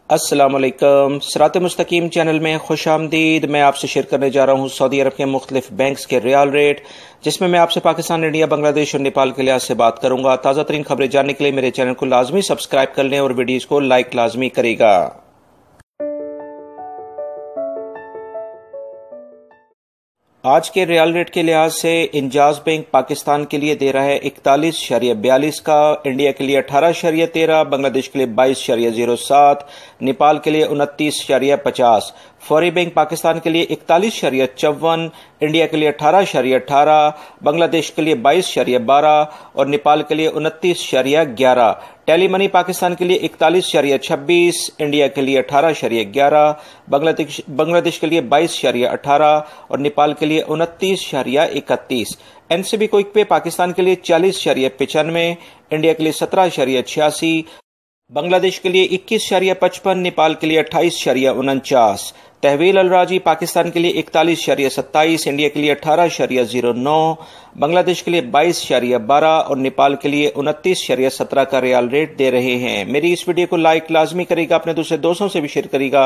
السلام علیکم، صراط مستقیم چینل میں خوش آمدید۔ میں آپ سے شیئر کرنے جا رہا ہوں سعودی عرب کے مختلف بینکس کے ریال ریٹ، جس میں آپ سے پاکستان، انڈیا، بنگلہ دیش اور نیپال کے لحاظ سے بات کروں گا۔ تازہ ترین خبریں جاننے کے لیے میرے چینل کو لازمی سبسکرائب کر لیں اور ویڈیوز کو لائک لازمی کرے گا۔ آج کے ریال ریٹ کے لحاظ سے انجاز بینک پاکستان کے لیے دے رہا ہے 41.42 کا، انڈیا کے لیے 18.13، بنگلہ دیش کے لیے 22.07، نیپال کے لیے 29.50۔ فوری بینک پاکستان کے لیے 41.54، انڈیا کے لیے 18.18، بنگلہ دیش کے لیے 22.12 اور نیپال کے لیے 29.11۔ ٹیلی منی پاکستان کے لیے 41.26، انڈیا کے لیے 18.11، بنگلہ دیش کے لیے 22.18 اور نیپال کے لیے 29.31۔ این سی بی کوئک پے پاکستان کے لیے 40.95، انڈیا کے لیے 17.86، بنگلہ دیش کے لیے 21.55، نیپال کے لیے 28.49۔ تحویل الراجی پاکستان کے لیے 41.27، انڈیا کے لیے 18.09، بنگلہ دیش کے لیے 22.12 اور نیپال کے لیے 29.17 کا ریال ریٹ دے رہے ہیں۔ میری اس ویڈیو کو لائک لازمی کرے گا، اپنے دوسرے دوستوں سے بھی شیئر کرے گا۔